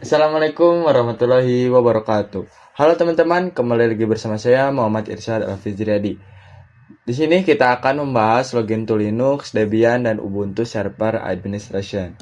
Assalamualaikum warahmatullahi wabarakatuh. Halo teman-teman, kembali lagi bersama saya Muhammad Irsyad Al-Fizriyadi. Di sini kita akan membahas login to Linux, Debian, dan Ubuntu Server Administration.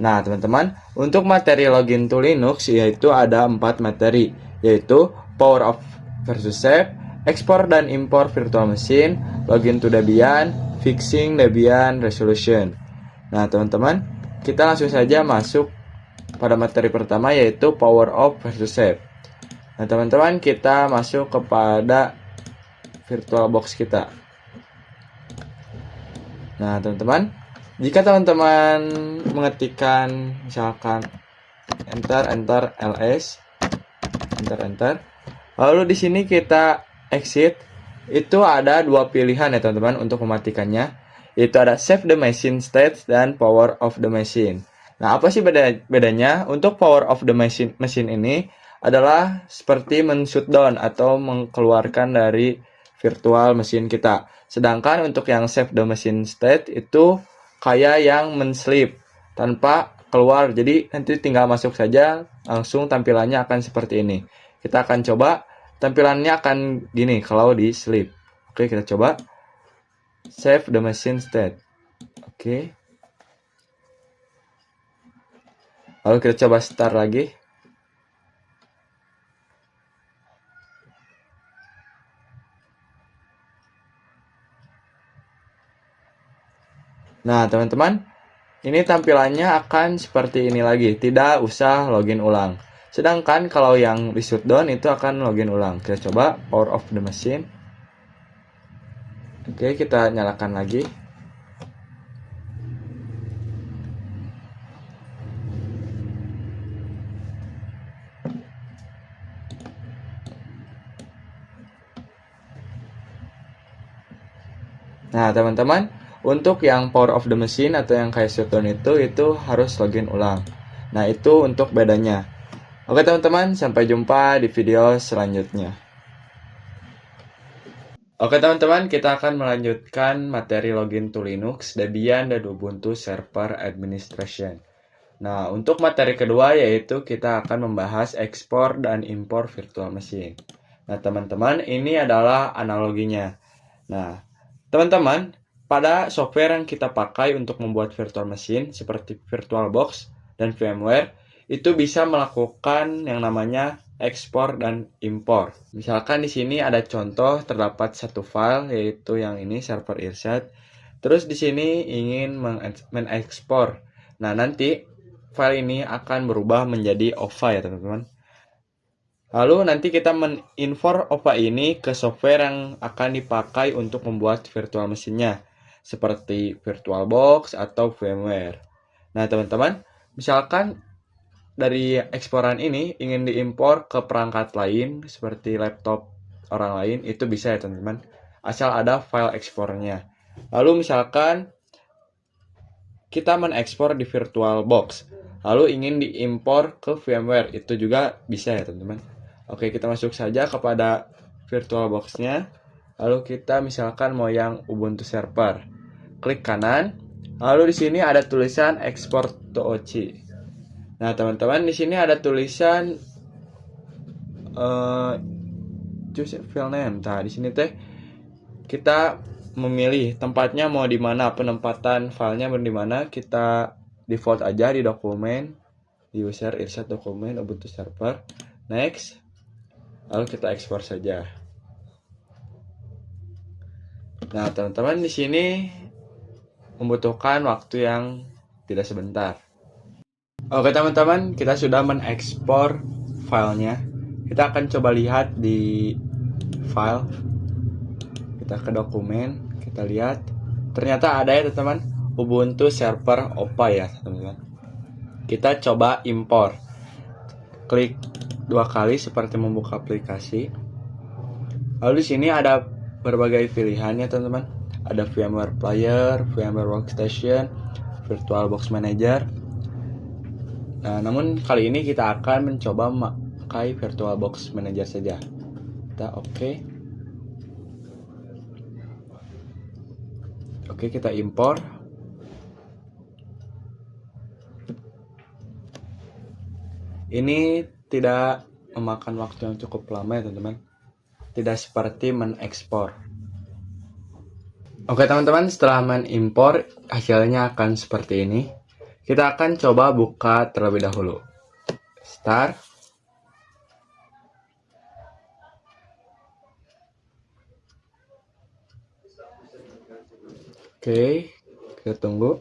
Nah, teman-teman, untuk materi login to Linux yaitu ada 4 materi, yaitu Power of versus Shape, Export dan Import Virtual Machine, Login to Debian, Fixing Debian Resolution. Nah, teman-teman, kita langsung saja masuk pada materi pertama yaitu Power Off versus Shape. Nah, teman-teman, kita masuk kepada VirtualBox kita. Nah, teman-teman, jika teman-teman mengetikkan misalkan enter ls, enter, lalu di sini kita exit, itu ada dua pilihan ya teman-teman untuk mematikannya, yaitu ada Save the Machine State dan Power of the Machine. Nah, apa sih bedanya? Untuk Power of the Machine ini adalah seperti men-shutdown atau mengeluarkan dari virtual machine kita. Sedangkan untuk yang Save the Machine State itu kayak yang men-sleep tanpa keluar. Jadi nanti tinggal masuk saja, langsung tampilannya akan seperti ini. Kita akan coba, tampilannya akan gini kalau di sleep. Oke, kita coba Save the Machine State. Oke. Lalu kita coba start lagi. Nah, teman-teman, ini tampilannya akan seperti ini lagi. Tidak usah login ulang. Sedangkan kalau yang di shutdown itu akan login ulang. Kita coba Power of the Machine. Oke, kita nyalakan lagi. Nah, teman-teman, untuk yang Power of the Machine atau yang kayak shutdown itu harus login ulang. Nah, itu untuk bedanya. Oke teman-teman, sampai jumpa di video selanjutnya. Oke teman-teman, kita akan melanjutkan materi login to Linux, Debian, dan Ubuntu Server Administration. Nah, untuk materi kedua yaitu kita akan membahas ekspor dan impor virtual machine. Nah, teman-teman, ini adalah analoginya. Nah, teman-teman, pada software yang kita pakai untuk membuat virtual machine seperti VirtualBox dan VMware, itu bisa melakukan yang namanya ekspor dan impor. Misalkan di sini ada contoh terdapat satu file yaitu yang ini server Irsyad. Terus di sini ingin mengekspor. Nah, nanti file ini akan berubah menjadi OVA ya teman-teman. Lalu nanti kita mengimpor OVA ini ke software yang akan dipakai untuk membuat virtual mesinnya, seperti VirtualBox atau VMware. Nah teman-teman, misalkan dari eksporan ini ingin diimpor ke perangkat lain, seperti laptop orang lain, itu bisa ya teman-teman, asal ada file ekspornya. Lalu misalkan kita menekspor di VirtualBox, lalu ingin diimpor ke VMware, itu juga bisa ya teman-teman. Oke, kita masuk saja kepada VirtualBox-nya. Lalu kita misalkan mau yang Ubuntu Server. Klik kanan. Lalu di sini ada tulisan Export to OC. Nah, teman-teman, di sini ada tulisan choose file name. Nah, di sini teh kita memilih tempatnya mau di mana, penempatan filenya mau di mana. Kita default aja di dokumen, di user Irsyad dokumen Ubuntu Server. Next. Lalu kita ekspor saja. Nah, teman-teman, di sini membutuhkan waktu yang tidak sebentar. Oke, teman-teman, kita sudah menekspor filenya. Kita akan coba lihat di file. Kita ke dokumen, kita lihat. Ternyata ada ya, teman-teman, Ubuntu Server OPA ya, teman-teman. Kita coba impor. Klik dua kali seperti membuka aplikasi. Lalu di sini ada berbagai pilihannya teman-teman. Ada VMware Player, VMware Workstation, VirtualBox Manager. Nah, namun kali ini kita akan mencoba memakai VirtualBox Manager saja. Kita oke. Oke, kita impor. Ini tidak memakan waktu yang cukup lama ya teman-teman. Tidak seperti menekspor. Oke teman-teman, setelah mengimpor hasilnya akan seperti ini. Kita akan coba buka terlebih dahulu. Start. Oke, kita tunggu.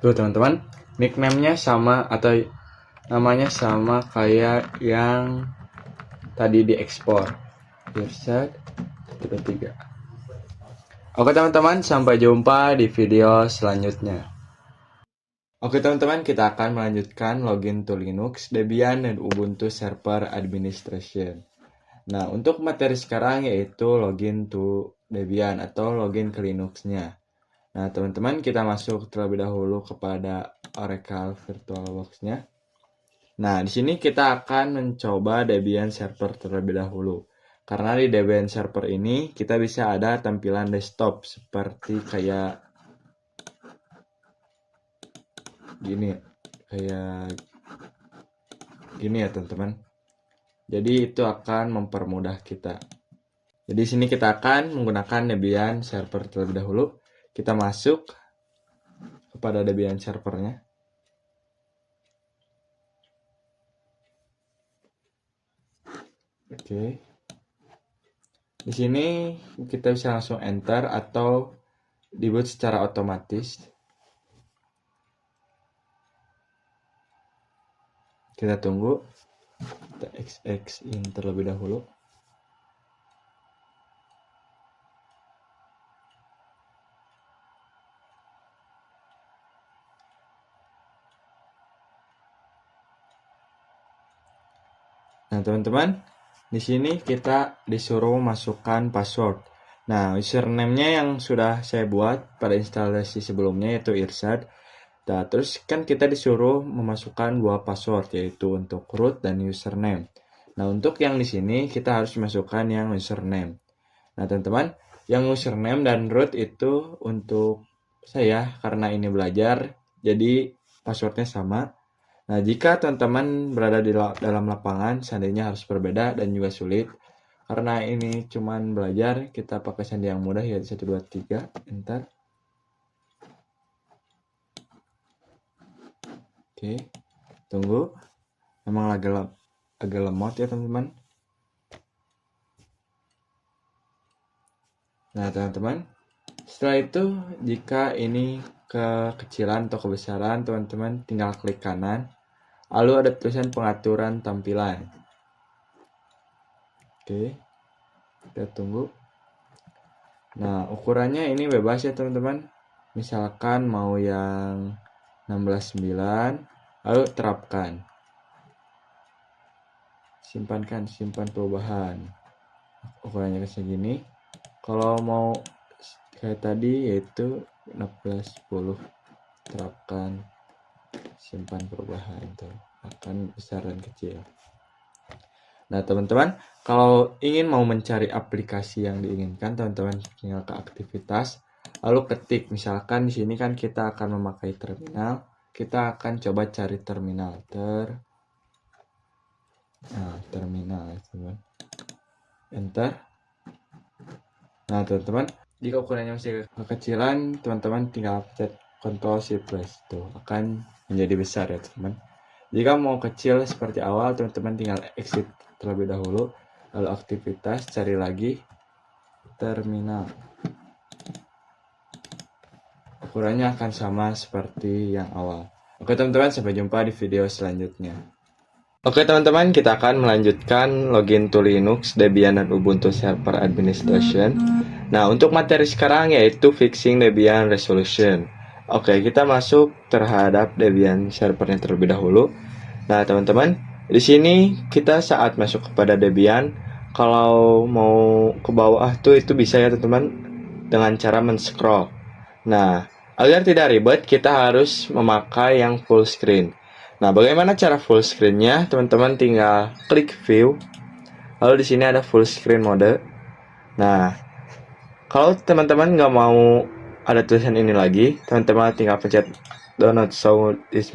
Tuh teman-teman, nickname-nya sama atau namanya sama kayak yang tadi diekspor. Irsad 3. Oke teman-teman, sampai jumpa di video selanjutnya. Oke teman-teman, kita akan melanjutkan login to Linux, Debian, dan Ubuntu Server Administration. Nah, untuk materi sekarang yaitu login to Debian atau login ke Linux-nya. Nah, teman-teman, kita masuk terlebih dahulu kepada Oracle VirtualBox-nya. Nah, di sini kita akan mencoba Debian Server terlebih dahulu. Karena di Debian Server ini kita bisa ada tampilan desktop seperti kayak gini, ya teman-teman. Jadi itu akan mempermudah kita. Jadi di sini kita akan menggunakan Debian Server terlebih dahulu. Kita masuk kepada Debian servernya. Oke. Di sini kita bisa langsung enter atau dibuat secara otomatis. Kita tunggu. Kita XX in terlebih dahulu. Nah, teman-teman, di sini kita disuruh masukkan password. Nah, username-nya yang sudah saya buat pada instalasi sebelumnya yaitu Irsad. Nah, terus kan kita disuruh memasukkan 2 password yaitu untuk root dan username. Nah, untuk yang di sini kita harus masukkan yang username. Nah, teman-teman, yang username dan root itu untuk saya karena ini belajar, jadi passwordnya sama. Nah, jika teman-teman berada di dalam lapangan, sandinya harus berbeda dan juga sulit. Karena ini cuman belajar, kita pakai sandi yang mudah yaitu 1, 2, 3, enter. Oke, tunggu. Memang agak lemot ya teman-teman. Nah teman-teman, setelah itu jika ini kekecilan atau kebesaran, teman-teman tinggal klik kanan. Lalu ada tulisan pengaturan tampilan. Oke, kita tunggu. Nah, ukurannya ini bebas ya teman-teman. Misalkan mau yang 16:9, lalu terapkan. Simpan perubahan. Ukurannya segini. Kalau mau kayak tadi yaitu 16:10, terapkan. Simpan perubahan itu akan besar dan kecil. Nah teman-teman, kalau ingin mau mencari aplikasi yang diinginkan, teman-teman tinggal ke aktivitas, lalu ketik. Misalkan di sini kan kita akan memakai terminal, kita akan coba cari terminal. Terminal, teman. Enter. Nah teman-teman, jika ukurannya masih kekecilan, teman-teman tinggal pencet Ctrl Shift plus, tuh akan menjadi besar ya teman. Jika mau kecil seperti awal, teman-teman tinggal exit terlebih dahulu, lalu aktivitas, cari lagi terminal. Ukurannya akan sama seperti yang awal. Oke teman-teman, sampai jumpa di video selanjutnya. Oke teman-teman, kita akan melanjutkan login to Linux, Debian, dan Ubuntu Server Administration. Nah, untuk materi sekarang yaitu fixing Debian resolution. Oke, kita masuk terhadap Debian servernya terlebih dahulu. Nah, teman-teman, di sini kita saat masuk kepada Debian, kalau mau ke bawah tuh itu bisa ya teman-teman dengan cara men-scroll. Nah, Agar tidak ribet, kita harus memakai yang full screen. Nah, bagaimana cara full screen-nya? Teman-teman tinggal klik view. Lalu di sini ada full screen mode. Nah, kalau teman-teman nggak mau ada tulisan ini lagi, teman-teman tinggal pencet do not show this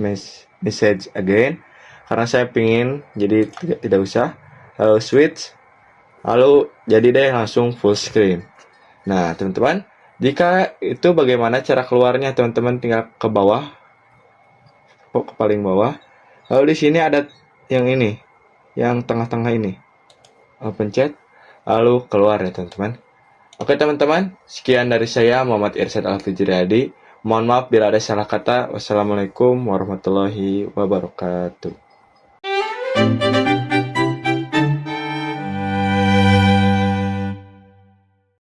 message again. Karena saya pingin, jadi tidak usah. Lalu switch. Lalu jadi deh langsung full screen. Nah, teman-teman, jika itu bagaimana cara keluarnya? Teman-teman tinggal ke bawah, ke paling bawah. Lalu di sini ada yang ini, yang tengah-tengah ini. Pencet, lalu keluar ya teman-teman. Oke teman-teman, sekian dari saya Muhammad Irsyad Al-Fijriyadi. Mohon maaf bila ada salah kata. Wassalamualaikum warahmatullahi wabarakatuh.